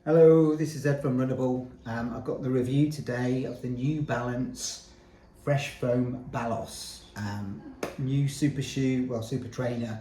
Hello, this is Ed from Runnable. I've got the review today of the new Balance Fresh Foam Balos. New super shoe, super trainer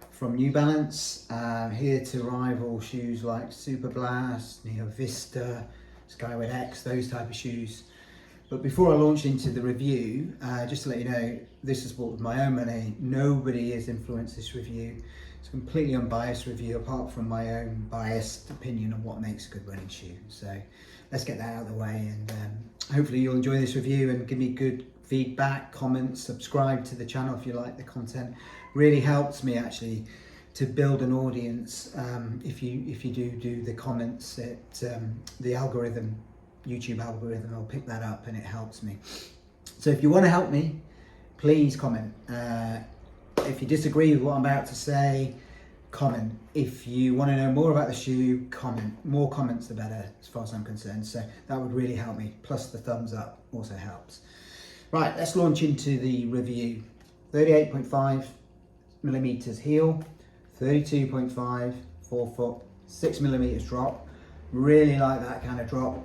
from New Balance. Here to rival shoes like Superblast, Vista, Skyward X, those type of shoes. But before I launch into the review, just to let you know, this is bought with my own money. Nobody has influenced this review. It's a completely unbiased review apart from my own biased opinion on what makes a good running shoe. So let's get that out of the way, and hopefully you'll enjoy this review and give me good feedback, comments, subscribe to the channel if you like the content. Really helps me actually to build an audience. If you do the comments, the algorithm, YouTube algorithm will pick that up and it helps me. So if you want to help me, please comment. If you disagree with what I'm about to say, comment. If you want to know more about the shoe, comment. More comments the better as far as I'm concerned. So that would really help me. Plus the thumbs up also helps. Right, let's launch into the review. 38.5 millimeters heel, 32.5 forefoot, 6 millimeters drop. Really like that kind of drop.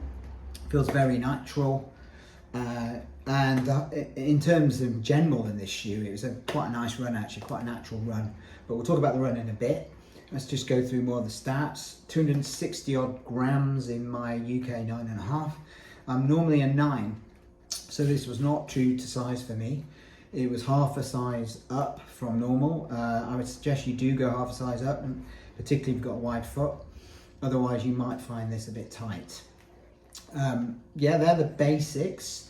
Feels very natural. And in terms of general in this shoe, it was quite a nice run actually, quite a natural run. But we'll talk about the run in a bit. Let's just go through more of the stats. 260 odd grams in my UK 9.5. I'm normally a 9, so this was not true to size for me. It was half a size up from normal. I would suggest you do go half a size up, and particularly if you've got a wide foot. Otherwise you might find this a bit tight. Yeah, they're the basics.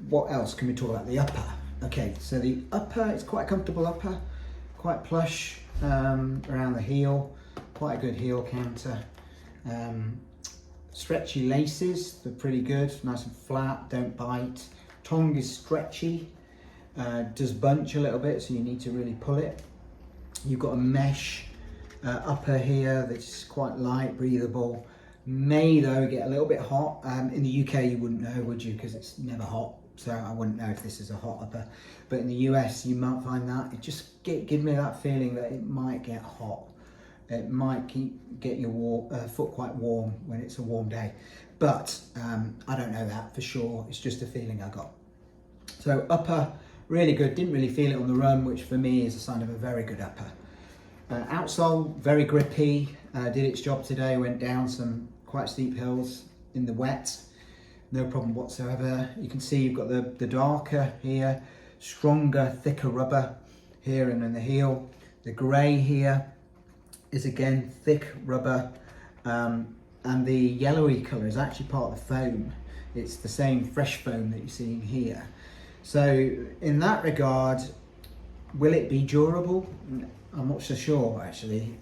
What else can we talk about? The upper. Okay, so the upper, it's quite a comfortable upper, quite plush around the heel, quite a good heel counter. Stretchy laces, they're pretty good, nice and flat, don't bite. Tongue is stretchy, does bunch a little bit, so you need to really pull it. You've got a mesh upper here that's quite light, breathable. May though get a little bit hot. In the UK you wouldn't know, would you, because it's never hot, so I wouldn't know if this is a hot upper. But in the US you might find that it just give me that feeling that it might get hot. It might get your foot quite warm when it's a warm day, but I don't know that for sure. It's just a feeling I got. So upper, really good. Didn't really feel it on the run, which for me is a sign of a very good upper. Outsole, very grippy. Did its job today. Went down some quite steep hills in the wet, no problem whatsoever. You can see you've got the darker here, stronger, thicker rubber here and in the heel. The grey here is again thick rubber, and the yellowy colour is actually part of the foam. It's the same fresh foam that you're seeing here. So in that regard, will it be durable? I'm not so sure actually.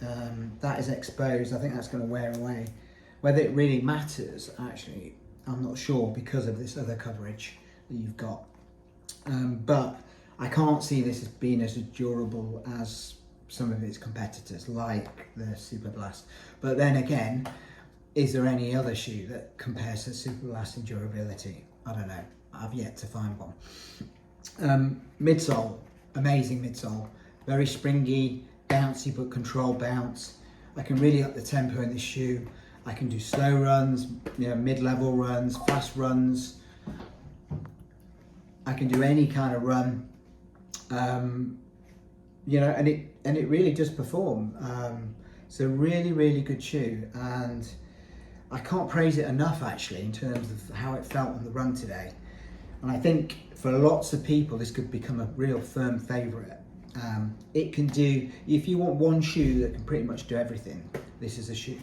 That is exposed. I think that's going to wear away. Whether it really matters, actually, I'm not sure because of this other coverage that you've got. But I can't see this as being as durable as some of its competitors, like the Superblast. But then again, is there any other shoe that compares to Superblast in durability? I don't know. I've yet to find one. Midsole, amazing midsole. Very springy, bouncy, but controlled bounce. I can really up the tempo in this shoe. I can do slow runs, mid-level runs, fast runs. I can do any kind of run, and it really does perform. It's a really, really good shoe, and I can't praise it enough actually in terms of how it felt on the run today. And I think for lots of people, this could become a real firm favourite. It can do, if you want one shoe that can pretty much do everything, this is a shoe.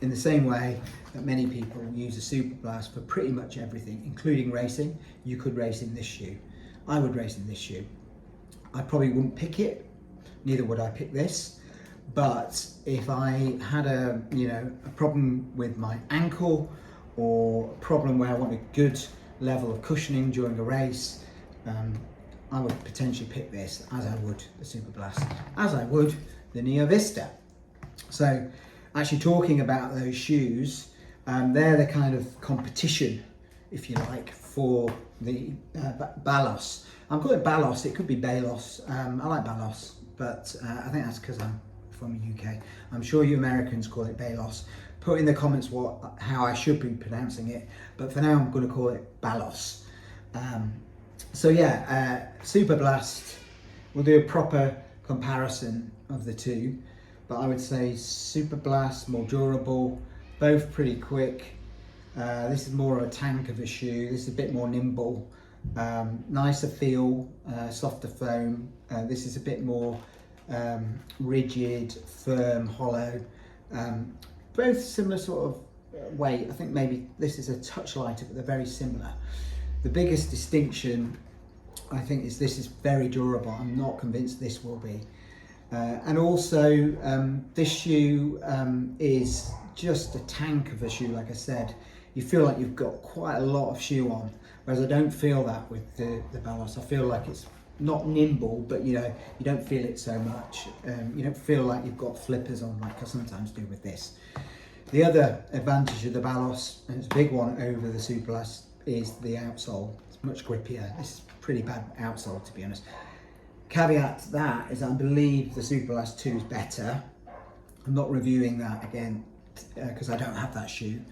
In the same way that many people use a Superblast for pretty much everything, including racing, you could race in this shoe. I would race in this shoe. I probably wouldn't pick it, neither would I pick this. But if I had a problem with my ankle, or a problem where I want a good level of cushioning during a race, I would potentially pick this, as I would the Superblast, as I would the Neo Vista. So actually talking about those shoes, they're the kind of competition, if you like, for the Balos. I'm calling it Balos, it could be Balos. I like Balos, but I think that's because I'm from the UK. I'm sure you Americans call it Balos, Put in the comments how I should be pronouncing it, but for now I'm going to call it Balos. So yeah, Superblast, we'll do a proper comparison of the two, but I would say Superblast more durable, both pretty quick. This is more of a tank of a shoe. This is a bit more nimble, nicer feel, softer foam. This is a bit more rigid, firm, hollow. Both similar sort of weight. I think maybe this is a touch lighter, but they're very similar. The biggest distinction, I think, is this is very durable. I'm not convinced this will be. And also, this shoe is just a tank of a shoe, like I said. You feel like you've got quite a lot of shoe on, whereas I don't feel that with the Balos. I feel like it's not nimble, but you know, you don't feel it so much. You don't feel like you've got flippers on like I sometimes do with this. The other advantage of the Balos, and it's a big one over the Superblast, is the outsole. It's much grippier. This is pretty bad outsole, to be honest. Caveat to that is I believe the Superblast 2 is better. I'm not reviewing that again because I don't have that shoe.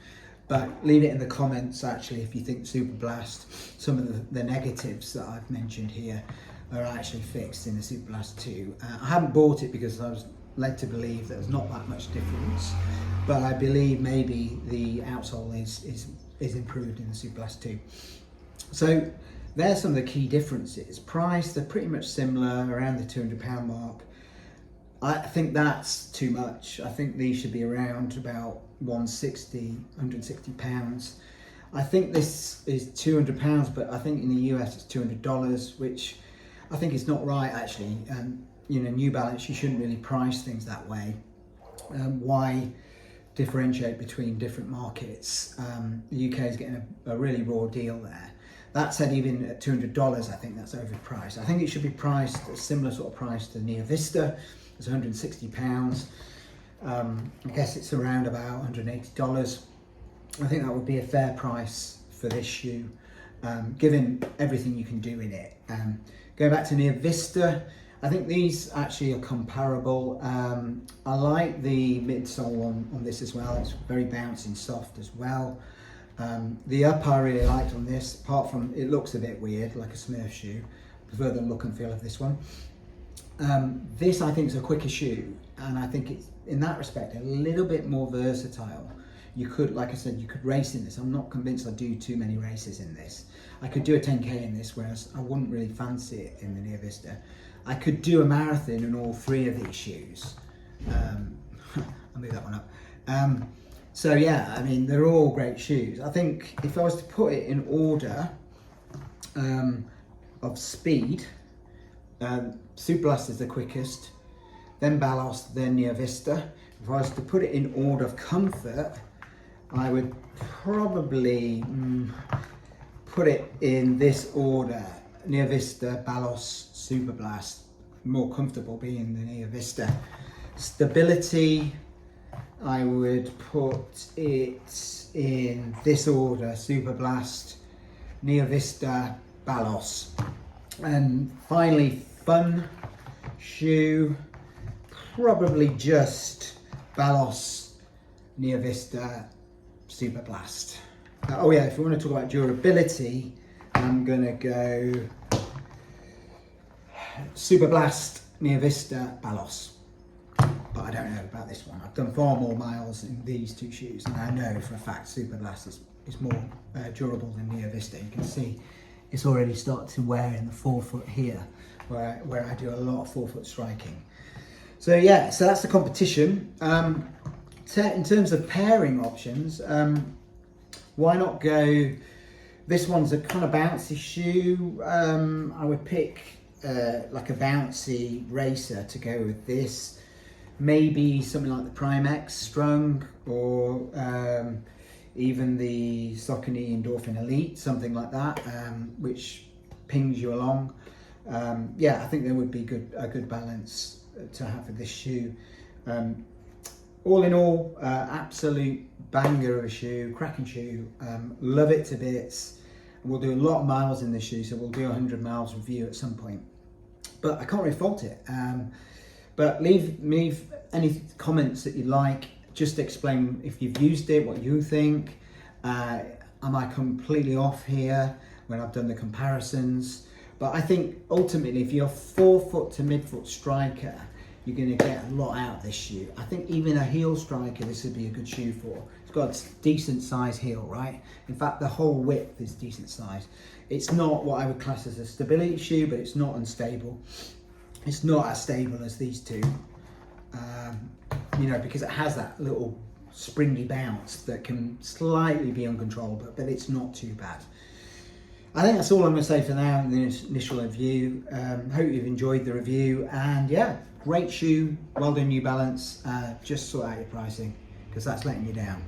But leave it in the comments actually if you think Superblast, some of the negatives that I've mentioned here are actually fixed in the Superblast 2. I haven't bought it because I was led to believe there's not that much difference, but I believe maybe the outsole is improved in the Superblast 2. So there's some of the key differences. Price, they're pretty much similar, around the £200 mark. I think that's too much. I think these should be around about £160. I think this is £200, but I think in the US it's $200, which I think is not right actually. You know, New Balance, you shouldn't really price things that way. Why differentiate between different markets? The UK is getting a really raw deal there. That said, even at $200, I think that's overpriced. I think it should be priced a similar sort of price to the Vista. It's £160. I guess it's around about $180. I think that would be a fair price for this shoe, given everything you can do in it. Going back to Near Vista, I think these actually are comparable. I like the midsole on this as well. It's very bouncy and soft as well. The upper I really liked on this, apart from it looks a bit weird, like a Smurf shoe. I prefer the look and feel of this one. This I think is a quicker shoe, and I think it's in that respect a little bit more versatile. You could, like I said, you could race in this. I'm not convinced I'd do too many races in this. I could do a 10k in this, whereas I wouldn't really fancy it in the Near Vista. I could do a marathon in all three of these shoes. I'll move that one up. So yeah, I mean, they're all great shoes. I think if I was to put it in order of speed, Superblast is the quickest, then Balos, then Near Vista. If I was to put it in order of comfort, I would probably put it in this order: Near Vista, Balos, Superblast. More comfortable being the Near Vista. Stability, I would put it in this order: Superblast, Near Vista, Balos. And finally, fun shoe, probably just Balos, Near Vista, Superblast. Oh yeah, if you want to talk about durability, I'm gonna go Superblast, Near Vista, Balos. But I don't know about this one. I've done far more miles in these two shoes, and I know for a fact Superblast is more durable than Near Vista. You can see it's already started to wear in the forefoot here, where I do a lot of forefoot striking. So yeah, so that's the competition. In terms of pairing options, why not go? This one's a kind of bouncy shoe. I would pick like a bouncy racer to go with this. Maybe something like the Prime X Strung, or even the Saucony Endorphin Elite, something like that, which pings you along. Yeah, I think there would be a good balance to have with this shoe. All in all, absolute banger of a shoe, cracking shoe. Love it to bits. We'll do a lot of miles in this shoe, so we'll do a 100 miles review at some point. But I can't really fault it. But leave any comments that you like. just explain if you've used it, what you think. Am I completely off here when I've done the comparisons? But I think ultimately, if you're a forefoot to midfoot striker, you're going to get a lot out of this shoe. I think even a heel striker, this would be a good shoe for. It's got a decent size heel, right? In fact, the whole width is decent size. It's not what I would class as a stability shoe, but it's not unstable. It's not as stable as these two, you know, because it has that little springy bounce that can slightly be uncontrollable, but it's not too bad. I think that's all I'm going to say for now in the initial review. Hope you've enjoyed the review, and yeah, great shoe, well done New Balance. Just sort out your pricing, because that's letting you down.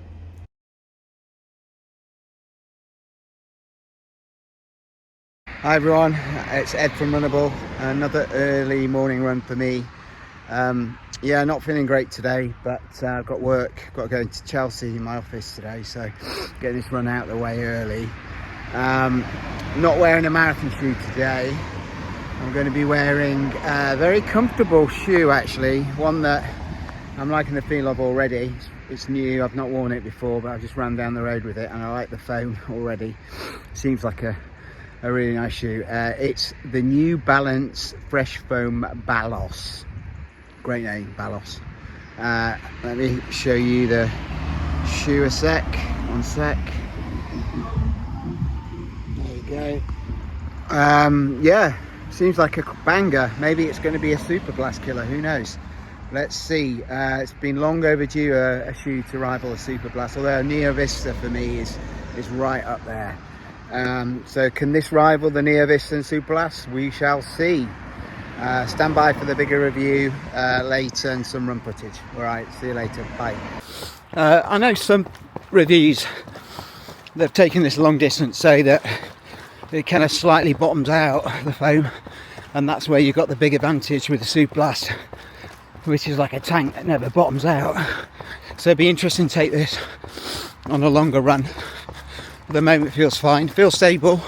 Hi everyone, it's Ed from Runnable. Another early morning run for me. Yeah, not feeling great today, but I've got work, got to go into Chelsea in my office today, so getting this run out of the way early. Not wearing a marathon shoe today. I'm going to be wearing a very comfortable shoe, actually, one that I'm liking the feel of already. It's new, I've not worn it before, but I've just ran down the road with it and I like the foam already. Seems like a really nice shoe. It's the New Balance Fresh Foam Balos. Great name, Balos. Let me show you the shoe a sec. One sec. There you go. Yeah, seems like a banger. Maybe it's going to be a Superblast killer. Who knows? Let's see. It's been long overdue a shoe to rival a Superblast. Although Neo Vista for me is right up there. So can this rival the Neo Vista and Superblast? We shall see. Stand by for the bigger review later and some run footage. All right, see you later. Bye. I know some reviews that have taken this long distance say that it kind of slightly bottoms out the foam, and that's where you've got the big advantage with the Superblast, which is like a tank that never bottoms out. So it'd be interesting to take this on a longer run. At the moment it feels fine, feels stable,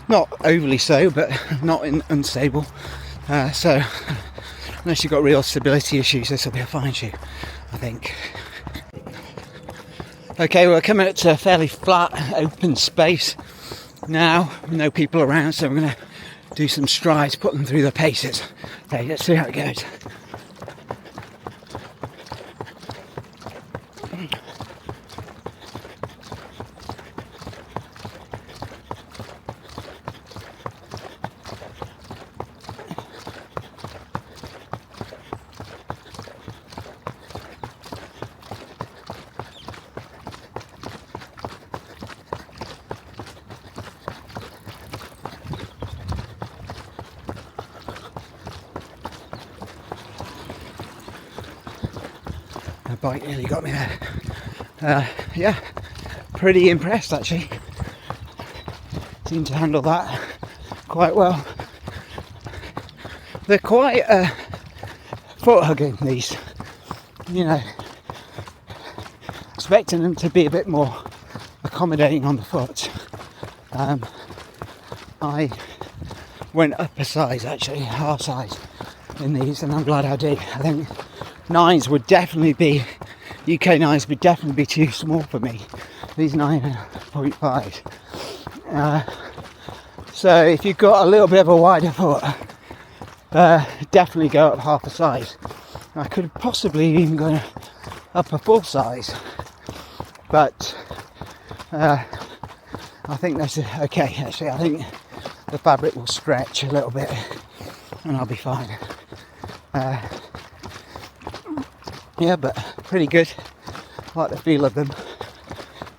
not overly so, but not unstable. So unless you've got real stability issues, this will be a fine shoe, I think. Okay, we're coming up to a fairly flat open space now, no people around, so I'm going to do some strides, put them through the paces. Okay, let's see how it goes. The bike nearly got me there. Yeah, pretty impressed actually. Seem to handle that quite well. They're quite foot hugging, these. You know, expecting them to be a bit more accommodating on the foot. I went up a size, actually, half size in these, and I'm glad I did. I think 9s would definitely be, UK 9s would definitely be too small for me. These 9.5. So if you've got a little bit of a wider foot, definitely go up half a size. I could possibly even go up a full size, but I think that's okay. Actually, I think the fabric will stretch a little bit and I'll be fine. Yeah, but pretty good. I like the feel of them.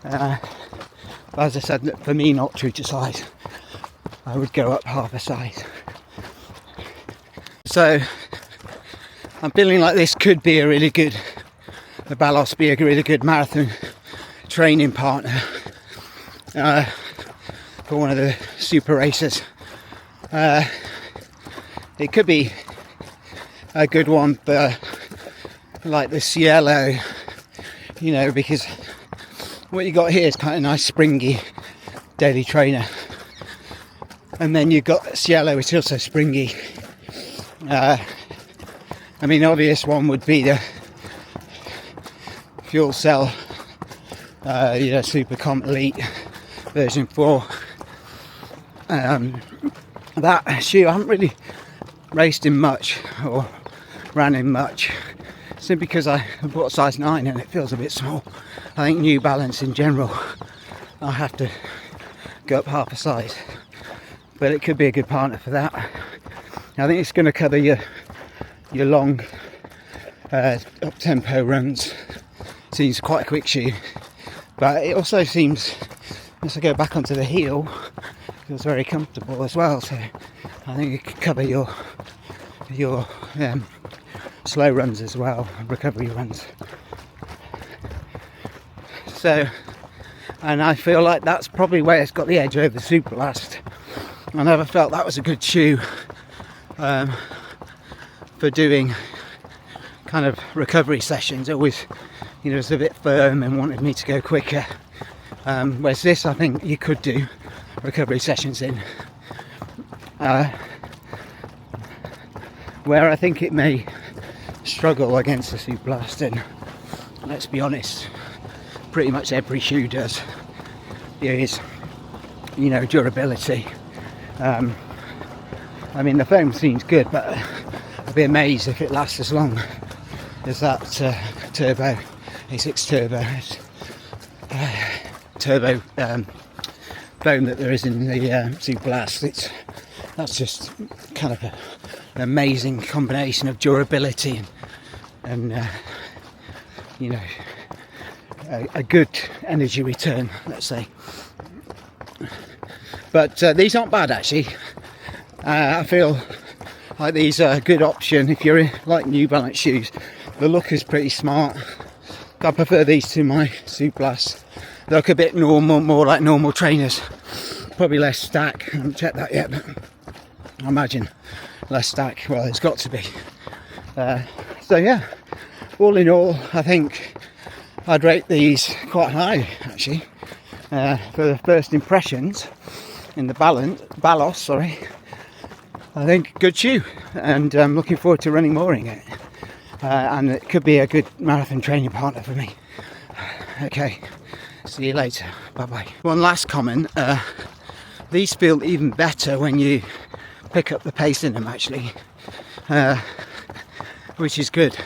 But as I said, for me, not true to size. I would go up half a size. So I'm feeling like this could be a really good, the Balos be a really good marathon training partner for one of the super racers. It could be a good one for like the Cielo, you know, because what you got here is kind of nice springy daily trainer, and then you've got Cielo, which is also springy. I mean, obvious one would be the fuel cell, Super Comp Elite version 4. That shoe I haven't really raced in much or ran in much, simply because I bought a size 9 and it feels a bit small. I think New Balance in general, I have to go up half a size, but it could be a good partner for that. I think it's going to cover your long up-tempo runs. Seems quite a quick shoe, but it also seems, as I go back onto the heel, feels very comfortable as well. So I think it could cover your slow runs as well, recovery runs. So, and I feel like that's probably where it's got the edge over the Superblast. I never felt that was a good shoe for doing kind of recovery sessions. It always, it's a bit firm and wanted me to go quicker. Whereas this, I think you could do recovery sessions in. Where I think it may struggle against the Superblast, and let's be honest, pretty much every shoe does, is, durability. I mean, the foam seems good, but I'd be amazed if it lasts as long as that turbo A6 turbo foam that there is in the Superblast. That's just kind of an amazing combination of durability and a good energy return, let's say. But these aren't bad, actually. I feel like these are a good option if you're like New Balance shoes. The look is pretty smart. I prefer these to my Superblast. They look a bit normal, more like normal trainers. Probably less stack. I haven't checked that yet, but I imagine less stack. Well, it's got to be. So yeah, all in all, I think I'd rate these quite high, actually, for the first impressions in the Balos. I think good shoe, and I'm looking forward to running more in it. And it could be a good marathon training partner for me. Okay, see you later. Bye bye. One last comment. These feel even better when you pick up the pace in them, actually, which is good.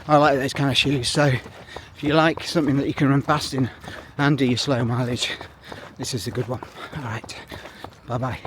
I like those kind of shoes. So if you like something that you can run fast in and do your slow mileage, this is a good one. All right, bye bye.